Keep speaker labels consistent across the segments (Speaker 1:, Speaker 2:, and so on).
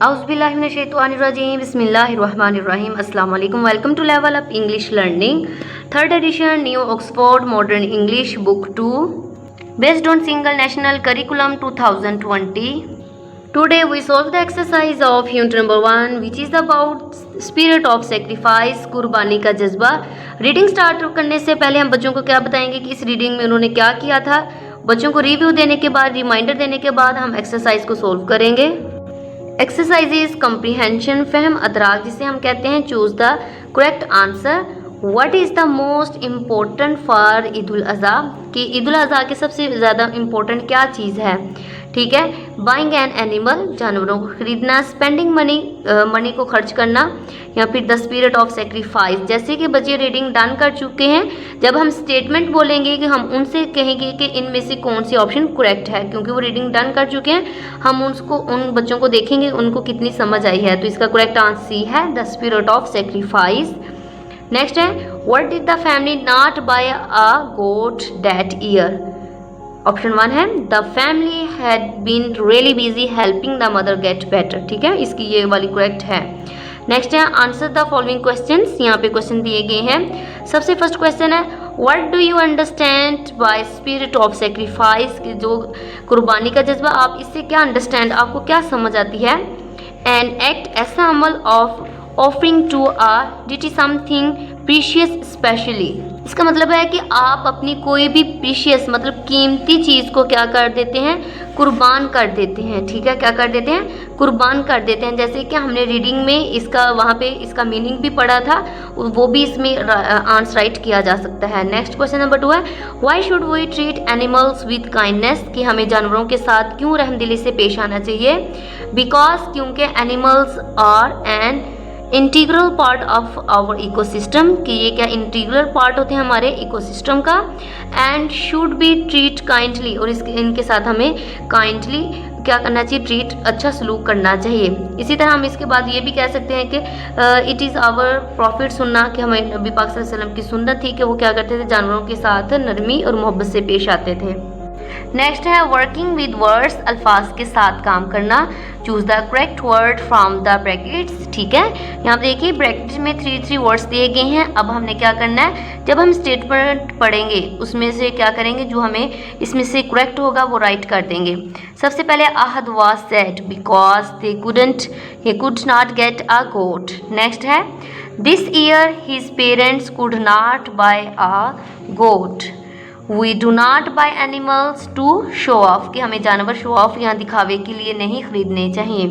Speaker 1: Auzubillahiminash-shaytanir-rajim. Bismillahir-rahmanir-rahim. Assalamu alaikum. Welcome to Level Up English Learning. Third edition, New Oxford Modern English Book 2. Based on Single National Curriculum 2020. Today we solve the exercise of unit number 1, which is about spirit of sacrifice, कुर्बानी का जज्बा. Reading start करने से पहले हम बच्चों को क्या बताएंगे कि इस रीडिंग में उन्होंने क्या किया था. बच्चों को रिव्यू देने के बाद, रिमाइंडर देने के बाद हम एक्सरसाइज को सोल्व करेंगे. एक्सरसाइज इज कम्प्रीहेंशन, फहम अदराक जिसे हम कहते हैं. Choose the correct answer. What is the most important for Eid ul Azha, कि ईद उल अज़हा के सबसे ज़्यादा इम्पोर्टेंट क्या चीज़ है. ठीक है. बाइंग एन एनिमल, जानवरों को खरीदना. स्पेंडिंग मनी, मनी को खर्च करना. या फिर द स्पिरिट ऑफ सेक्रीफाइस. जैसे कि बच्चे रीडिंग डन कर चुके हैं, जब हम स्टेटमेंट बोलेंगे कि हम उनसे कहेंगे कि इनमें से कौन सी ऑप्शन करेक्ट है, क्योंकि वो रीडिंग डन कर चुके हैं. हम उसको, उन बच्चों को देखेंगे उनको कितनी समझ आई है. तो इसका करेक्ट आंसर सी है, the spirit of sacrifice. Next है, what did the family not buy a goat that year. Option 1 है, the family had been really busy helping the mother get better. ठीक है, इसकी ये वाली करेक्ट है. Next है, आंसर द फॉलोइंग क्वेश्चंस. यहाँ पे क्वेश्चन दिए गए हैं. सबसे फर्स्ट क्वेश्चन है, what do you understand by spirit of sacrifice, कि जो कुर्बानी का जज्बा, आप इससे क्या अंडरस्टैंड, आपको क्या समझ आती है. एन एक्ट, ऐसा अमल of offering to a deity something precious specially. इसका मतलब है कि आप अपनी कोई भी प्रीशियस मतलब कीमती चीज़ को क्या कर देते हैं, कुर्बान कर देते हैं. ठीक है, क्या कर देते हैं, कुर्बान कर देते हैं. जैसे कि हमने रीडिंग में इसका, वहाँ पे इसका मीनिंग भी पढ़ा था, वो भी इसमें आंसर राइट किया जा सकता है. नेक्स्ट क्वेश्चन नंबर 2 है, why should we treat animals with kindness, कि हमें जानवरों के साथ क्यों रहमदिली से पेश आना चाहिए. बिकॉज, क्योंकि animals are an integral part of our ecosystem, कि ये क्या इंटीग्रल पार्ट होते हैं हमारे इकोसिस्टम का. And should be treat kindly, और इनके साथ हमें काइंडली क्या करना चाहिए, ट्रीट, अच्छा सलूक करना चाहिए. इसी तरह हम इसके बाद ये भी कह सकते हैं कि इट इज़ आवर प्रॉफिट सुन्ना, कि हमें नबी पाक सल्लल्लाहु अलैहि वसल्लम की सुन्नत थी कि वो क्या करते थे, जानवरों के साथ नरमी और मोहब्बत से पेश आते थे. नेक्स्ट है, वर्किंग विद वर्ड्स, अल्फाज के साथ काम करना. Choose the correct word from the brackets. ठीक है, यहाँ पे देखिए ब्रैकेट्स में 3 वर्ड्स दिए गए हैं. अब हमने क्या करना है, जब हम स्टेटमेंट पढ़ेंगे उसमें से क्या करेंगे, जो हमें इसमें से करेक्ट होगा वो राइट कर देंगे. सबसे पहले, Ahad was said because they could not get a goat. Next है, this year his parents could not buy a goat. We do not buy animals to show off, कि हमें जानवर शो ऑफ यहाँ दिखावे के लिए नहीं खरीदने चाहिए.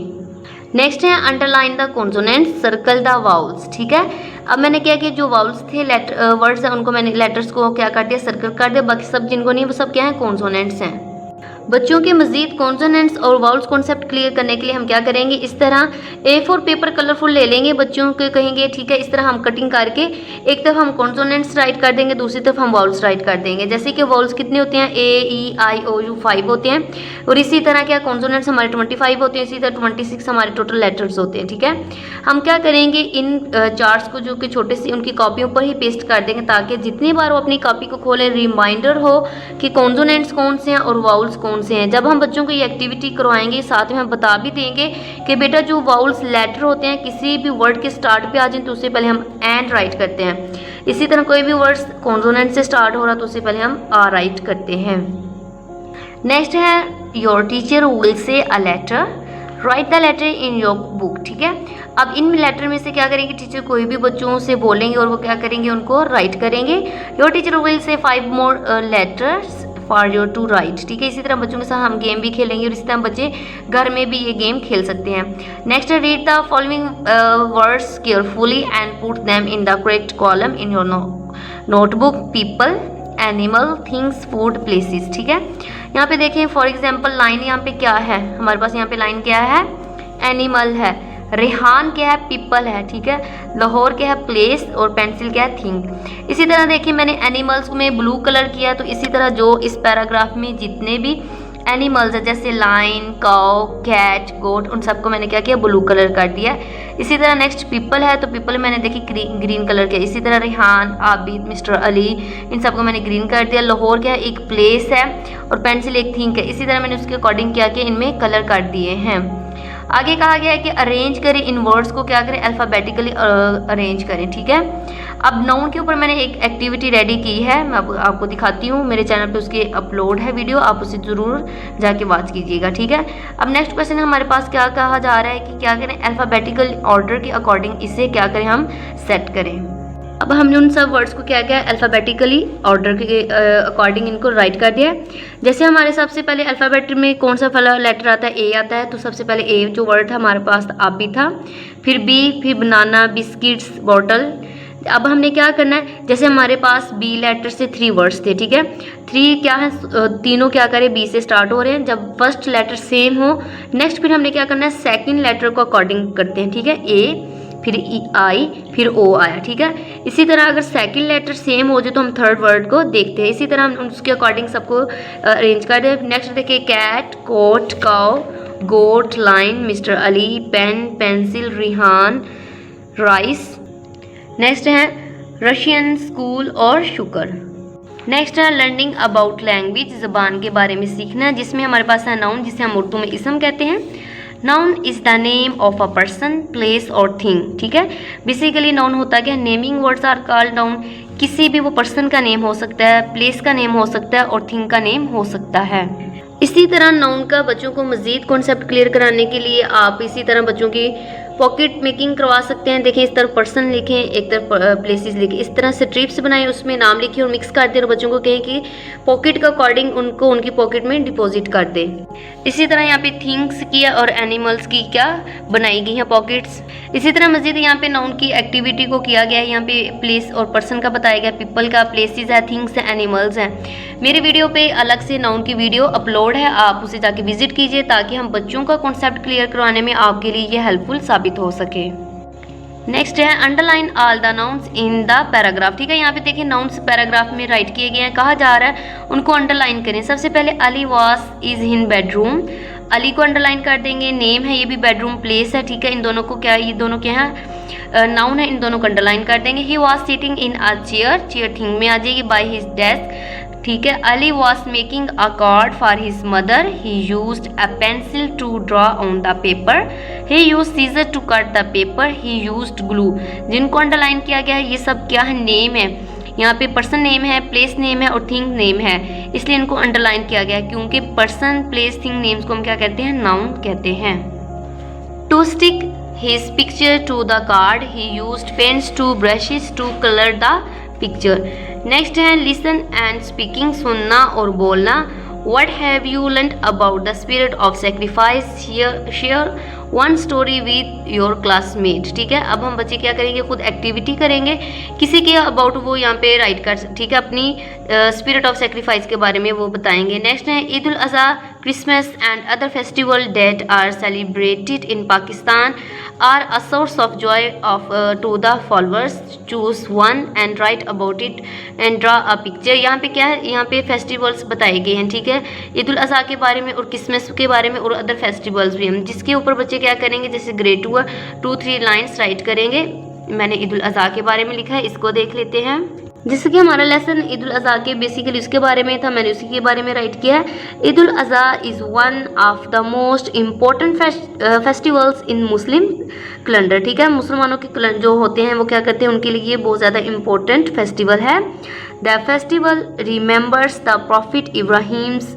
Speaker 1: नेक्स्ट है, underline the consonants, circle the vowels. ठीक है, अब मैंने क्या किया, जो वाउल्स थे, वर्ड्स हैं, उनको मैंने लेटर्स को क्या कर दिया, सर्कल कर दिया. बाकी सब जिनको नहीं, वो सब क्या है, कॉन्सोनेंट्स हैं. बच्चों के मजीद कॉन्सोनेंट्स और वाउल्स कॉन्सेप्ट क्लियर करने के लिए हम क्या करेंगे, इस तरह A4 पेपर कलरफुल ले लेंगे, बच्चों के कहेंगे. ठीक है, इस तरह हम कटिंग करके एक तरफ हम कॉन्सोनेंट्स राइट कर देंगे, दूसरी तरफ हम वाउल्स राइट कर देंगे. जैसे कि वाउल्स कितने होते हैं, A, E, I, O, U 5 होते हैं, और इसी तरह क्या कॉन्सोनेंट्स हमारे 25 होते हैं. इसी तरह 26 हमारे टोटल लेटर्स होते हैं. ठीक है, हम क्या करेंगे, इन चार्ट्स को जो कि छोटे से उनकी कॉपियों पर ही पेस्ट कर देंगे, ताकि जितनी बार वो अपनी कॉपी को खोलें रिमाइंडर हो कि कॉन्सोनेंट्स कौन से हैं और वाउल्स कौन से हैं. जब हम बच्चों को ये एक्टिविटी करवाएंगे, साथ में हम बता भी देंगे कि बेटा जो वाउल्स लेटर होते हैं, किसी भी वर्ड के स्टार्ट पे आ जाए तो उससे पहले हम एंड राइट करते हैं. इसी तरह कोई भी वर्ड्स कॉन्सोनेंट से स्टार्ट हो रहा तो उससे पहले हम आ राइट करते हैं. नेक्स्ट है, your teacher will say a letter, write the letter in your book. ठीक है, अब इन लेटर में से क्या करेंगे, टीचर कोई भी बच्चों से बोलेंगे और वो क्या करेंगे, उनको राइट करेंगे. Your teacher will say 5 more letters for your to write. ठीक है, इसी तरह बच्चों के साथ हम गेम भी खेलेंगे, और इसी तरह बच्चे घर में भी ये गेम खेल सकते हैं. नेक्स्ट है, read the following words carefully and put them in the correct column in your notebook. People, animal, things, food, places. ठीक है, यहाँ पे देखें फॉर एग्जाम्पल लाइन यहाँ पे क्या है, हमारे पास यहाँ पे लाइन क्या है, एनिमल है. रेहान क्या है, पीपल है. ठीक है, लाहौर क्या है, प्लेस, और पेंसिल क्या है, थिंग. इसी तरह देखिए मैंने एनिमल्स में ब्लू कलर किया, तो इसी तरह जो इस पैराग्राफ में जितने भी एनिमल्स है, जैसे लाइन, काउ, कैट, गोट, उन सबको मैंने क्या किया, ब्लू कलर कर दिया. इसी तरह नेक्स्ट पीपल है, तो पीपल मैंने देखी ग्रीन कलर किया. इसी तरह रेहान, आबिद, मिस्टर अली, इन सबको मैंने ग्रीन कर दिया. लाहौर क्या है, एक प्लेस है, और पेंसिल एक थिंग है. इसी तरह मैंने उसके अकॉर्डिंग क्या किया, इनमें कलर कर दिए हैं. आगे कहा गया है कि अरेंज करें इन वर्ड्स को, क्या करें, अल्फ़ाबेटिकली अरेंज करें, ठीक है। अब नाउन के ऊपर मैंने एक एक्टिविटी रेडी की है, मैं आपको दिखाती हूँ। मेरे चैनल पे उसकी अपलोड है वीडियो, आप उसे ज़रूर जाके वॉच कीजिएगा, ठीक है। अब नेक्स्ट क्वेश्चन हमारे पास क्या कहा जा रहा है कि क्या करें, अल्फ़ाबेटिकल ऑर्डर के अकॉर्डिंग इसे क्या करें, हम सेट करें। अब हमने उन सब वर्ड्स को क्या किया, अल्फ़ाबेटिकली ऑर्डर के अकॉर्डिंग इनको राइट कर दिया है। जैसे हमारे सबसे पहले अल्फ़ाबेट में कौन सा लेटर आता है, ए आता है, तो सबसे पहले ए जो वर्ड था हमारे पास आप भी था, फिर बी, फिर बनाना, बिस्किट्स, बॉटल। अब हमने क्या करना है, जैसे हमारे पास बी लेटर से 3 वर्ड्स थे, ठीक है। 3 क्या है, तीनों क्या करें, बी से स्टार्ट हो रहे हैं। जब फर्स्ट लेटर सेम हो, नेक्स्ट फिर हमने क्या करना है, सेकंड लेटर को अकॉर्डिंग करते हैं, ठीक है। ए, फिर आई, फिर ओ आया, ठीक है। इसी तरह अगर सेकंड लेटर सेम हो जाए तो हम थर्ड वर्ड को देखते हैं। इसी तरह हम उसके अकॉर्डिंग सबको अरेंज कर दें। नेक्स्ट देखिए, cat, coat, cow, goat, line, mister Ali, pen, pencil, Rihan, rice. Next है रशियन, स्कूल और शुगर। नेक्स्ट है लर्निंग अबाउट लैंग्वेज, ज़बान के बारे में सीखना, जिसमें हमारे पास है नाउन, जिसे हम उर्दू में इसम कहते हैं। Noun is the name of a person, place और थिंग, ठीक है। बेसिकली नाउन होता है कि naming words are called noun. किसी भी वो पर्सन का नेम हो सकता है, प्लेस का नेम हो सकता है और थिंग का नेम हो सकता है। इसी तरह नाउन का बच्चों को मज़ीद कॉन्सेप्ट क्लियर कराने के लिए आप इसी तरह बच्चों की पॉकेट मेकिंग करवा सकते हैं। देखिए, इस तरफ पर्सन लिखें, एक तरफ प्लेसेस लिखें, इस तरह से ट्रिप्स बनाएं, उसमें नाम लिखें और मिक्स कर दें और बच्चों को कहें कि पॉकेट के अकॉर्डिंग उनको उनकी पॉकेट में डिपॉजिट कर दें। इसी तरह यहाँ पे थिंग्स की और एनिमल्स की क्या बनाई गई हैं पॉकेट्स। इसी तरह मज़ीद यहाँ पे नाउन की एक्टिविटी को किया गया है। यहाँ पे प्लेस और पर्सन का बताया गया, पीपल का, प्लेसेस है, थिंग्स है, एनिमल्स हैं। मेरे वीडियो पे अलग से नाउन की वीडियो अपलोड है, आप उसे जाके विजिट कीजिए ताकि हम बच्चों का कॉन्सेप्ट क्लियर करवाने में आपके लिए ये हेल्पफुल साबित हो सके। नेक्स्ट है underline all the nouns in the paragraph, ठीक है। यहाँ पे देखिए नाउन्स पैराग्राफ में राइट किए गए हैं, कहा जा रहा है उनको अंडरलाइन करें। सबसे पहले Ali was is in bedroom, Ali को अंडरलाइन कर देंगे। नेम है, ये भी बेडरूम, प्लेस है, ठीक है। इन दोनों को क्या, ये दोनों क्या है, नाउन है, इन दोनों को अंडरलाइन कर देंगे। He was sitting in a chair, chair thing में आ जाएगी, बाय हिज डेस्क, ठीक है। Ali was making a card for his mother, he used a pencil to draw on the paper, he use scissor to cut the paper, he used glue. जिनको underline किया गया है ये सब क्या है, नेम है। यहाँ पे पर्सन नेम है, प्लेस नेम है और थिंग नेम है, इसलिए इनको अंडरलाइन किया गया है क्योंकि पर्सन, प्लेस, थिंग नेम्स को हम क्या कहते हैं, नाउन कहते हैं। To stick his picture to the card, he used pens to brushes to colour the picture. Next है लिसन एंड स्पीकिंग, सुनना और बोलना। What have you learned about the spirit of sacrifice, share one story with your classmate, ठीक है। अब हम बच्चे क्या करेंगे, खुद एक्टिविटी करेंगे, किसी के अबाउट वो यहाँ पे राइट कर, ठीक है, अपनी स्पिरिट ऑफ सेक्रीफाइस के बारे में वो बताएंगे। नेक्स्ट है Eid ul Azha, Christmas and other festival that are celebrated in Pakistan are a source of joy of to the followers, choose one and write about it and draw a picture. यहाँ पे क्या है, यहाँ पे फेस्टिवल्स बताए गए हैं, ठीक है। ईद उल अज़हा के बारे में और क्रिसमस के बारे में और अदर फेस्टिवल्स भी हम, जिसके ऊपर बच्चे क्या करेंगे, जैसे ग्रेड 2 2-3 लाइन्स राइट करेंगे। मैंने ईद उल अज़हा के बारे में लिखा है, इसको देख लेते हैं। जैसे कि हमारा लेसन ईद उल अज़हा के बेसिकली उसके बारे में था, मैंने उसी के बारे में राइट किया है। Eid ul Azha is one of the most important festivals in Muslim calendar, ठीक है। मुसलमानों के जो होते हैं वो क्या करते हैं, उनके लिए ये बहुत ज़्यादा इम्पोर्टेंट फेस्टिवल है। The festival remembers the prophet Ibrahim's,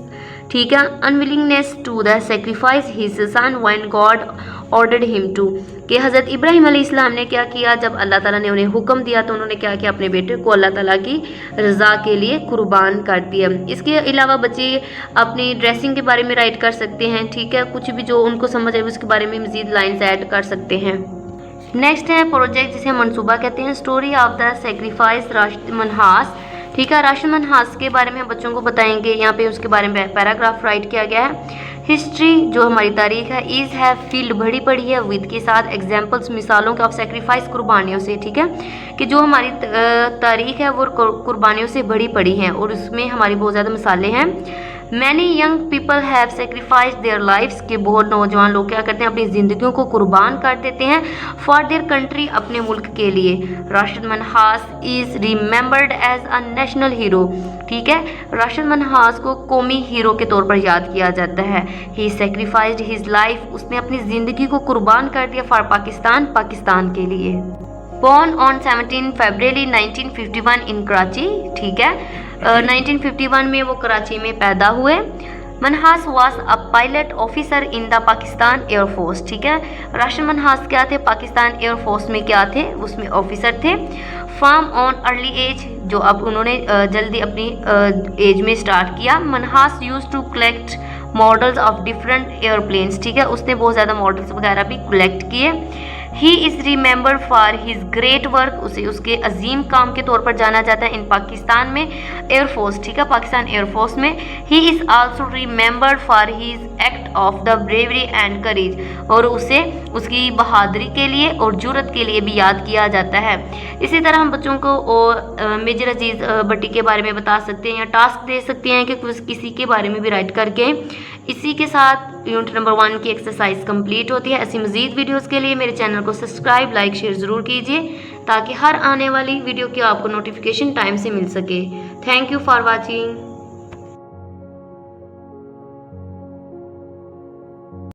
Speaker 1: ठीक है, unwillingness to the sacrifice his son when God ordered him to, कि हज़रत इब्राहिम अलैहिस्सलाम ने क्या किया, जब अल्लाह ताला ने उन्हें हुक्म दिया तो उन्होंने क्या किया, अपने बेटे को अल्लाह ताला की रज़ा के लिए कुर्बान कर दिया। इसके अलावा बच्चे अपनी ड्रेसिंग के बारे में राइट कर सकते हैं, ठीक है। कुछ भी जो उनको समझ आए उसके बारे में मज़ीद लाइन्स ऐड कर सकते हैं। नेक्स्ट है प्रोजेक्ट, जिसे मनसूबा कहते हैं। Story of the sacrifice Rashid Manhas, ठीक है। राशिद मनहास के बारे में बच्चों को बताएंगे, यहाँ पे उसके बारे में पैराग्राफ राइट किया गया है। हिस्ट्री जो हमारी तारीख है, इज़ हैव फील्ड भरी पड़ी है, विद के साथ एग्जाम्पल्स मिसालों के, ऑफ सेक्रीफाइस कुर्बानियों से, ठीक है, कि जो हमारी तारीख है वो कुर्बानियों से भरी पड़ी हैं और उसमें हमारी बहुत ज़्यादा मिसालें हैं। Many young people have sacrifice their lifes, के बहुत नौजवान लोग क्या करते हैं, अपनी ज़िंदगियों को कुर्बान कर देते हैं फॉर देयर कंट्री, अपने मुल्क के लिए। Rashid Minhas is remembered as a national hero, ठीक है। राशिद मनहास को कौमी हीरो के तौर पर याद किया जाता है। ही सेक्रीफाइस्ड हिज लाइफ, उसने अपनी ज़िंदगी को कुर्बान कर दिया फॉर पाकिस्तान, पाकिस्तान के लिए। बॉर्न ऑन 17 फरवरी 1951 इन कराची, ठीक है। 1951 में वो कराची में पैदा हुए। Manhas was a pilot officer in the Pakistan air force, ठीक है। राशिद मनहास क्या थे, पाकिस्तान एयरफोर्स में क्या थे, उसमें ऑफिसर थे। फार्म ऑन अर्ली एज, जो अब उन्होंने जल्दी अपनी एज में स्टार्ट किया। Minhas use to collect models of different aeroplanes, ठीक है, उसने बहुत ज़्यादा मॉडल्स वगैरह भी कलेक्ट किए। He is remembered for his great work, उसे उसके अजीम काम के तौर पर जाना जाता है इन पाकिस्तान में एयरफोर्स, ठीक है, पाकिस्तान एयरफोर्स में। He is also remembered for his act of the bravery and courage, और उसे उसकी बहादुरी के लिए और जुर्रत के लिए भी याद किया जाता है। इसी तरह हम बच्चों को मेजर अजीज़ भट्टी के बारे में बता सकते हैं या टास्क दे सकते हैं कि किसी के बारे में भी राइट करके। इसी के साथ यूनिट नंबर 1 की एक्सरसाइज कंप्लीट होती है। ऐसी मज़ीद वीडियोस के लिए मेरे चैनल को सब्सक्राइब, लाइक, शेयर ज़रूर कीजिए ताकि हर आने वाली वीडियो की आपको नोटिफिकेशन टाइम से मिल सके। Thank you for watching.